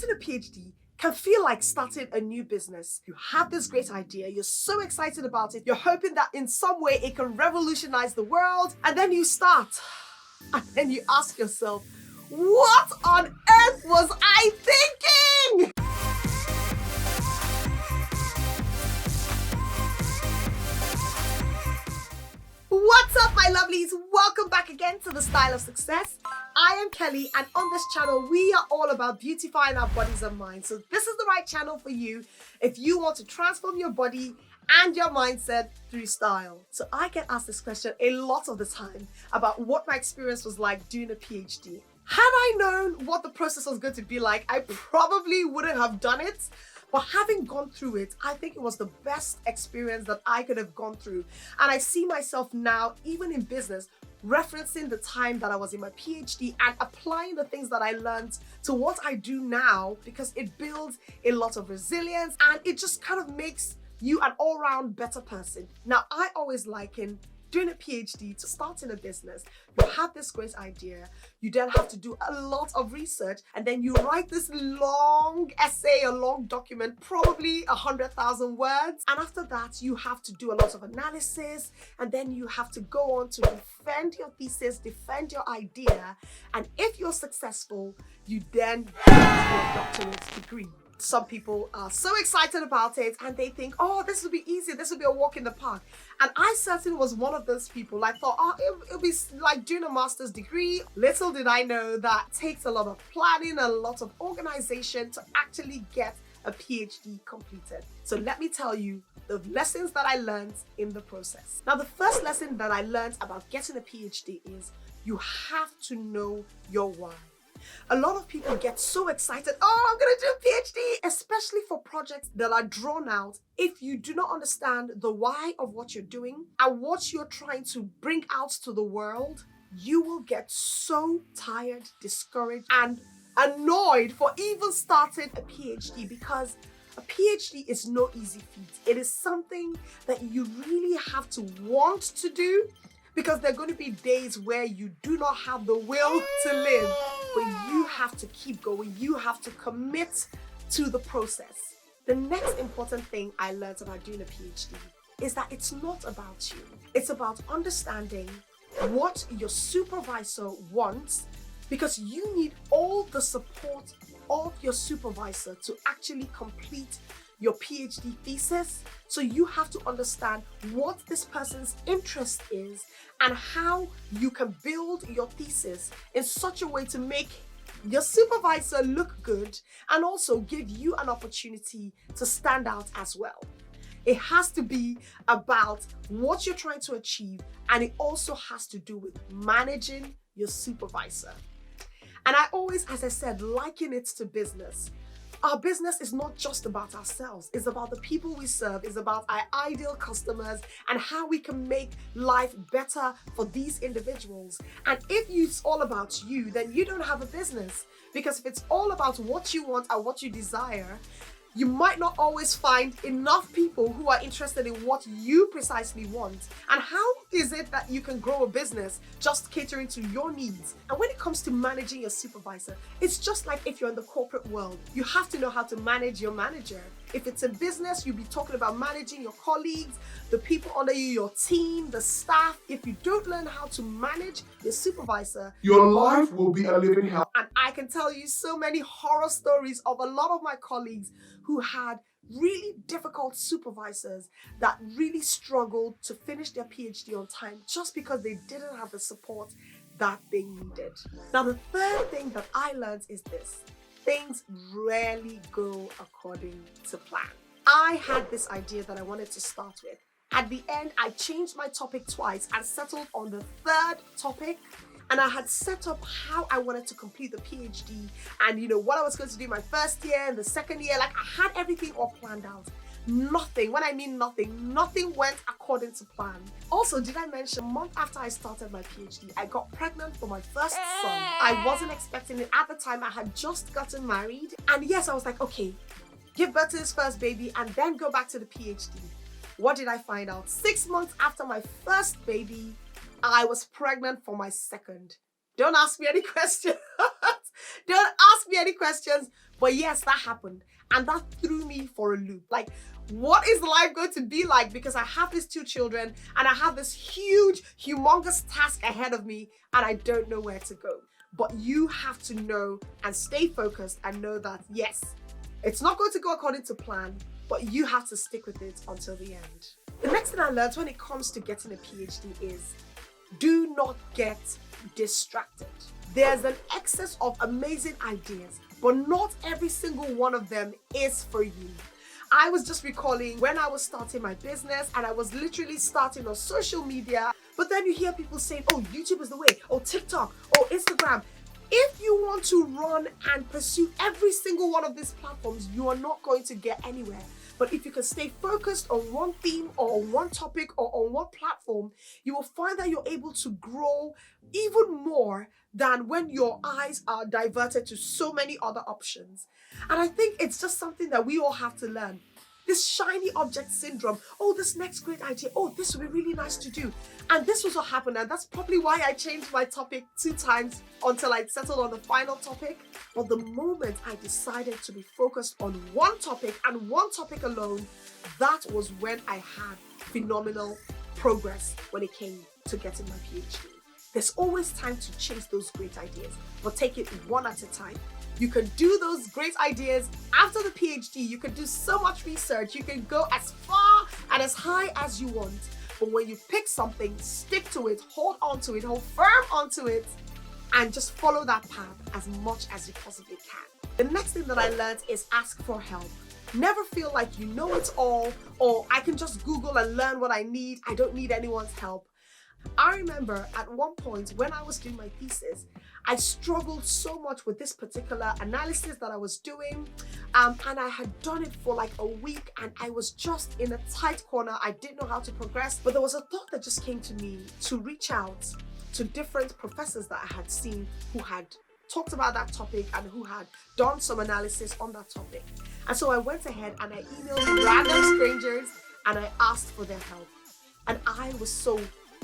getting a PhD can feel like starting a new business. You have this great idea, you're so excited about it, you're hoping that in some way it can revolutionize the world, and then you start. And then you ask yourself, what on earth was I thinking? What's up, my lovelies? Welcome back again to The Style of Success. I am Kelly, and on this channel, we are all about beautifying our bodies and minds. So this is the right channel for you if you want to transform your body and your mindset through style. So I get asked this question a lot of the time about what my experience was like doing a PhD. Had I known what the process was going to be like, I probably wouldn't have done it. But having gone through it, I think it was the best experience that I could have gone through. And I see myself now, even in business, referencing the time that I was in my PhD and applying the things that I learned to what I do now, because it builds a lot of resilience and it just kind of makes you an all-round better person. Now, I always liken doing a PhD to starting a business. You have this great idea, you then have to do a lot of research, and then you write this long essay, a long document, probably 100,000 words. And after that, you have to do a lot of analysis, and then you have to go on to defend your thesis, defend your idea. And if you're successful, you then get your doctorate degree. Some people are so excited about it and they think, oh, this will be easy, this will be a walk in the park. And I certainly was one of those people. I thought, oh, it'll be like doing a master's degree. Little did I know that takes a lot of planning, a lot of organization to actually get a PhD completed. So let me tell you the lessons that I learned in the process. Now, the first lesson that I learned about getting a PhD is you have to know your why. A lot of people get so excited, oh, I'm gonna do a PhD, especially for projects that are drawn out. If you do not understand the why of what you're doing and what you're trying to bring out to the world, you will get so tired, discouraged, and annoyed for even starting a PhD, because a PhD is no easy feat. It is something that you really have to want to do, because there are going to be days where you do not have the will to live, but you have to keep going. You have to commit to the process. The next important thing I learned about doing a PhD is that it's not about you. It's about understanding what your supervisor wants, because you need all the support of your supervisor to actually complete your PhD thesis. So you have to understand what this person's interest is and how you can build your thesis in such a way to make your supervisor look good and also give you an opportunity to stand out as well. It has to be about what you're trying to achieve, and it also has to do with managing your supervisor. And I always, as I said, liken it to business. Our business is not just about ourselves. It's about the people we serve. It's about our ideal customers and how we can make life better for these individuals. And if it's all about you, then you don't have a business. Because if it's all about what you want and what you desire, you might not always find enough people who are interested in what you precisely want. And how is it that you can grow a business just catering to your needs? And when it comes to managing your supervisor, it's just like if you're in the corporate world. You have to know how to manage your manager. If it's a business, you'll be talking about managing your colleagues, the people under you, your team, the staff. If you don't learn how to manage your supervisor, your life will be a living hell. And I can tell you so many horror stories of a lot of my colleagues who had really difficult supervisors that really struggled to finish their PhD on time just because they didn't have the support that they needed. Now, the third thing that I learned is this: things rarely go according to plan. I had this idea that I wanted to start with. At the end, I changed my topic twice and settled on the third topic. And I had set up how I wanted to complete the PhD and what I was going to do my first year and the second year. Like, I had everything all planned out. Nothing, when I mean nothing went according to plan. Also, did I mention, a month after I started my PhD, I got pregnant for my first son. I wasn't expecting it at the time. I had just gotten married. And yes, I was like, okay, give birth to this first baby and then go back to the PhD. What did I find out? 6 months after my first baby, I was pregnant for my second. Don't ask me any questions. Don't ask me any questions. But yes, that happened. And that threw me for a loop. Like, what is life going to be like? Because I have these 2 children and I have this huge, humongous task ahead of me and I don't know where to go. But you have to know and stay focused and know that, yes, it's not going to go according to plan, but you have to stick with it until the end. The next thing I learned when it comes to getting a PhD is do not get distracted. There's an excess of amazing ideas, but not every single one of them is for you. I was just recalling when I was starting my business and I was literally starting on social media, but then you hear people saying, oh, YouTube is the way, or TikTok, or Instagram. If you want to run and pursue every single one of these platforms, you are not going to get anywhere. But if you can stay focused on one theme or on one topic or on one platform, you will find that you're able to grow even more than when your eyes are diverted to so many other options. And I think it's just something that we all have to learn. This shiny object syndrome. Oh, this next great idea. Oh, this would be really nice to do. And this was what happened. And that's probably why I changed my topic 2 times until I settled on the final topic. But the moment I decided to be focused on one topic and one topic alone, that was when I had phenomenal progress when it came to getting my PhD. There's always time to chase those great ideas, but take it one at a time. You can do those great ideas after the PhD. You can do so much research. You can go as far and as high as you want. But when you pick something, stick to it, hold on to it, hold firm onto it, and just follow that path as much as you possibly can. The next thing that I learned is ask for help. Never feel like you know it all, or I can just Google and learn what I need. I don't need anyone's help. I remember at one point when I was doing my thesis, I struggled so much with this particular analysis that I was doing, and I had done it for like a week and I was just in a tight corner. I didn't know how to progress, but there was a thought that just came to me to reach out to different professors that I had seen who had talked about that topic and who had done some analysis on that topic. And so I went ahead and I emailed random strangers and I asked for their help. And I was so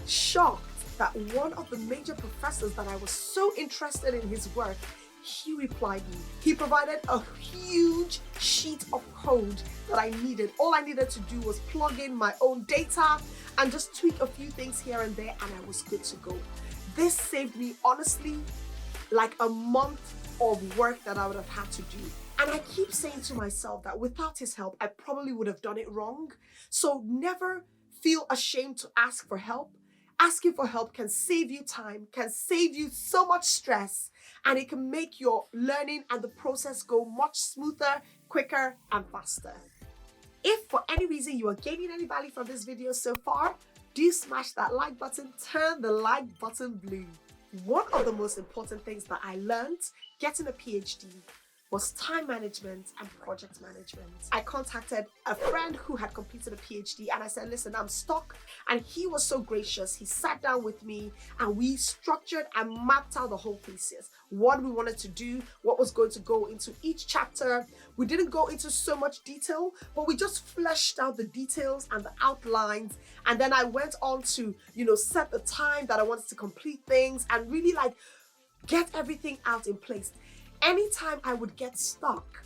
shocked that one of the major professors that I was so interested in his work, he replied me. He provided a huge sheet of code that I needed. All I needed to do was plug in my own data and just tweak a few things here and there, and I was good to go. This saved me, honestly, like a month of work that I would have had to do. And I keep saying to myself that without his help, I probably would have done it wrong. So never feel ashamed to ask for help. Asking for help can save you time, can save you so much stress, and it can make your learning and the process go much smoother, quicker, and faster. If for any reason you are gaining any value from this video so far, do smash that like button, turn the like button blue. One of the most important things that I learned getting a PhD was time management and project management. I contacted a friend who had completed a PhD and I said, listen, I'm stuck. And he was so gracious. He sat down with me and we structured and mapped out the whole thesis. What we wanted to do, what was going to go into each chapter. We didn't go into so much detail, but we just fleshed out the details and the outlines. And then I went on to, set the time that I wanted to complete things and really get everything out in place. Anytime I would get stuck,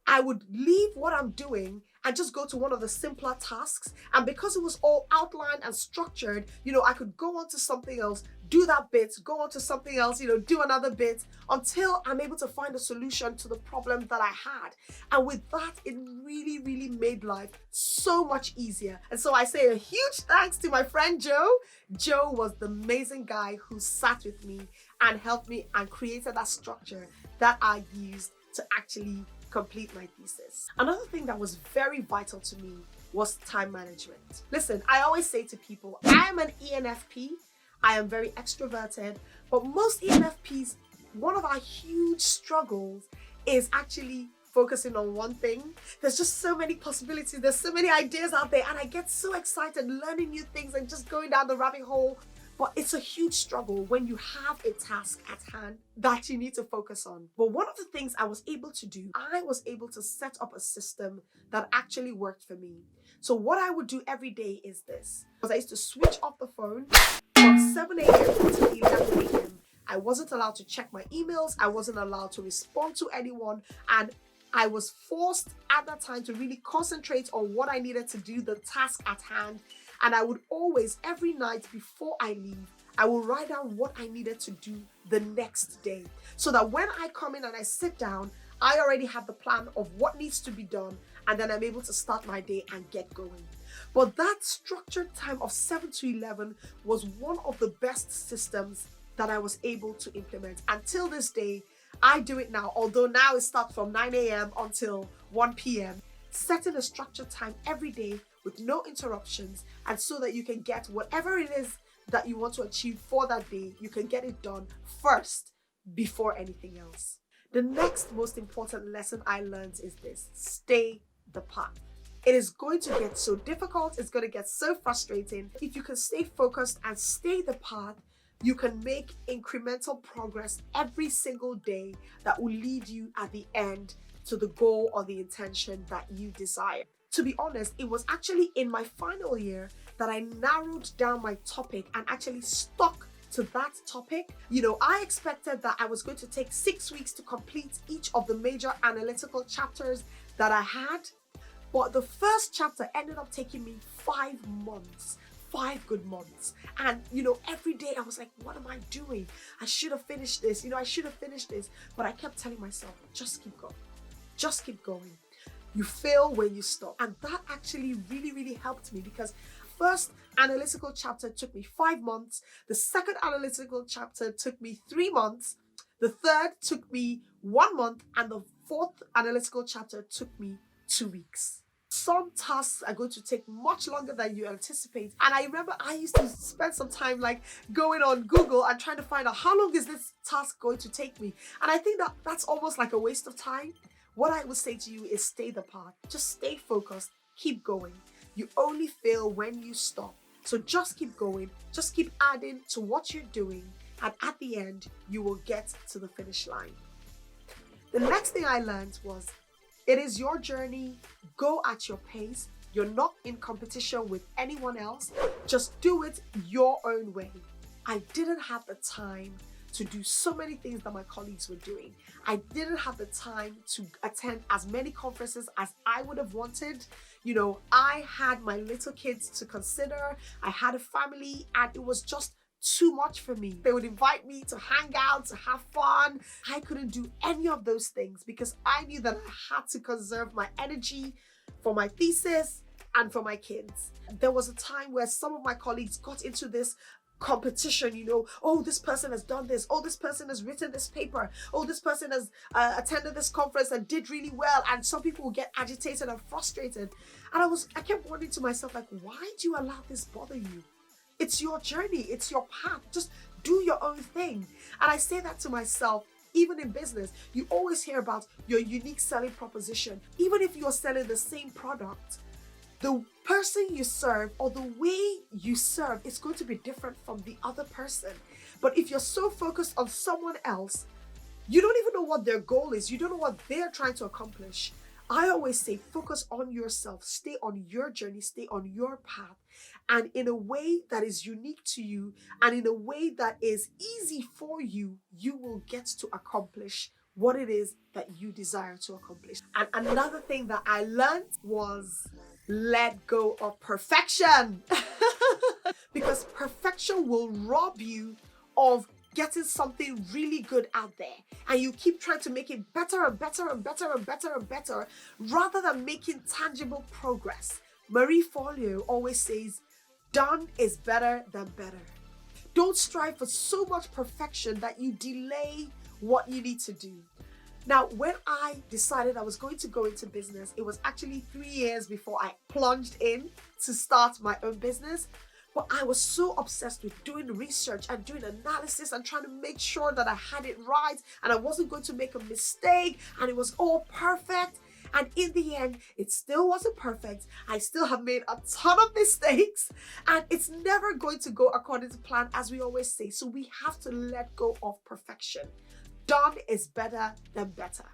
I would leave what I'm doing and just go to one of the simpler tasks. And because it was all outlined and structured, I could go on to something else, do that bit, go on to something else, do another bit until I'm able to find a solution to the problem that I had. And with that, it really, really made life so much easier. And so I say a huge thanks to my friend Joe. Joe was the amazing guy who sat with me and helped me and created that structure that I used to actually complete my thesis. Another thing that was very vital to me was time management. Listen, I always say to people, I am an ENFP. I am very extroverted, but most ENFPs, one of our huge struggles is actually focusing on one thing. There's just so many possibilities. There's so many ideas out there and I get so excited learning new things and just going down the rabbit hole. But it's a huge struggle when you have a task at hand that you need to focus on. But one of the things I was able to do, I was able to set up a system that actually worked for me. So what I would do every day is this. Because I used to switch off the phone from 7 a.m. until 11 a.m. I wasn't allowed to check my emails. I wasn't allowed to respond to anyone. And I was forced at that time to really concentrate on what I needed to do, the task at hand. And I would always, every night before I leave, I will write down what I needed to do the next day, so that when I come in and I sit down, I already have the plan of what needs to be done, and then I'm able to start my day and get going. But that structured time of 7 to 11 was one of the best systems that I was able to implement. Until this day, I do it now, although now it starts from 9 a.m. until 1 p.m. Setting a structured time every day with no interruptions, and so that you can get whatever it is that you want to achieve for that day, you can get it done first before anything else. The next most important lesson I learned is this: stay the path. It is going to get so difficult, it's going to get so frustrating. If you can stay focused and stay the path, you can make incremental progress every single day that will lead you at the end to the goal or the intention that you desire. To be honest, it was actually in my final year that I narrowed down my topic and actually stuck to that topic. I expected that I was going to take 6 weeks to complete each of the major analytical chapters that I had. But the first chapter ended up taking me 5 months. 5 good months. And every day I was like, what am I doing? I should have finished this. I should have finished this. But I kept telling myself, just keep going. Just keep going. You fail when you stop. And that actually really, really helped me, because first analytical chapter took me 5 months. The second analytical chapter took me 3 months. The third took me 1 month. And the fourth analytical chapter took me 2 weeks. Some tasks are going to take much longer than you anticipate. And I remember I used to spend some time going on Google and trying to find out, how long is this task going to take me? And I think that that's almost like a waste of time. What I would say to you is stay the path. Just stay focused. Keep going. You only fail when you stop. So just keep going. Just keep adding to what you're doing. And at the end, you will get to the finish line. The next thing I learned was, it is your journey. Go at your pace. You're not in competition with anyone else. Just do it your own way. I didn't have the time to do so many things that my colleagues were doing. I didn't have the time to attend as many conferences as I would have wanted. I had my little kids to consider. I had a family, and it was just too much for me. They would invite me to hang out, to have fun. I couldn't do any of those things because I knew that I had to conserve my energy for my thesis and for my kids. There was a time where some of my colleagues got into this competition, oh, this person has done this, oh, this person has written this paper, oh, this person has attended this conference and did really well. And some people will get agitated and frustrated. And I kept wondering to myself, why do you allow this bother you? It's your journey, it's your path. Just do your own thing. And I say that to myself, even in business. You always hear about your unique selling proposition. Even if you're selling the same product, the person you serve or the way you serve is going to be different from the other person. But if you're so focused on someone else, you don't even know what their goal is. You don't know what they're trying to accomplish. I always say, focus on yourself, stay on your journey, stay on your path, and in a way that is unique to you and in a way that is easy for you, you will get to accomplish what it is that you desire to accomplish. And another thing that I learned was, let go of perfection. Because perfection will rob you of getting something really good out there, and you keep trying to make it better and better and better and better and better rather than making tangible progress. Marie Forleo always says, done is better than better. Don't strive for so much perfection that you delay what you need to do. Now, when I decided I was going to go into business, it was actually 3 years before I plunged in to start my own business. But I was so obsessed with doing research and doing analysis and trying to make sure that I had it right and I wasn't going to make a mistake and it was all perfect. And in the end, it still wasn't perfect. I still have made a ton of mistakes and it's never going to go according to plan, as we always say. So we have to let go of perfection. Done is better than better.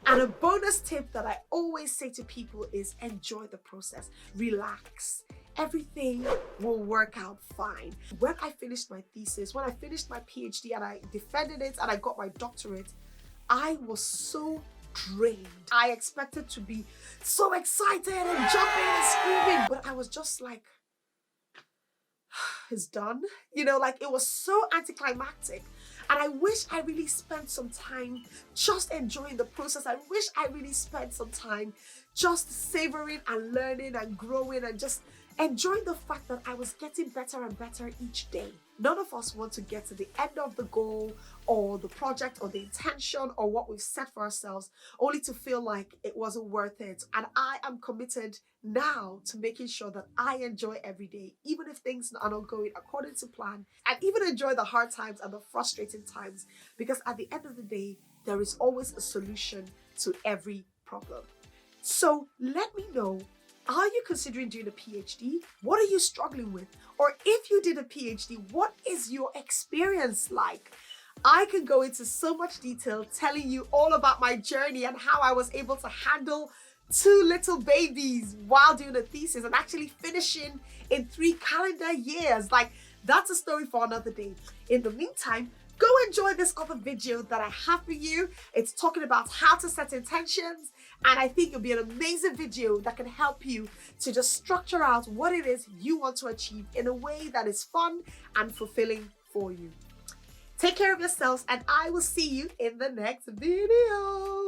And a bonus tip that I always say to people is enjoy the process. Relax. everything will work out fine. When I finished my thesis, when I finished my PhD and I defended it and I got my doctorate, I was so drained. I expected to be so excited and jumping and screaming, but I was just like, it's done. Like it was so anticlimactic. And I wish I really spent some time just enjoying the process. I wish I really spent some time just savoring and learning and growing and just enjoying the fact that I was getting better and better each day. None of us want to get to the end of the goal or the project or the intention or what we've set for ourselves only to feel like it wasn't worth it. And I am committed now to making sure that I enjoy every day, even if things are not going according to plan, and even enjoy the hard times and the frustrating times, because at the end of the day, there is always a solution to every problem. So let me know, are you considering doing a PhD? What are you struggling with? Or if you did a PhD, what is your experience like? I can go into so much detail telling you all about my journey and how I was able to handle 2 little babies while doing a thesis and actually finishing in 3 calendar years. Like, that's a story for another day. In the meantime, go enjoy this other video that I have for you. It's talking about how to set intentions, and I think it'll be an amazing video that can help you to just structure out what it is you want to achieve in a way that is fun and fulfilling for you. Take care of yourselves, and I will see you in the next video.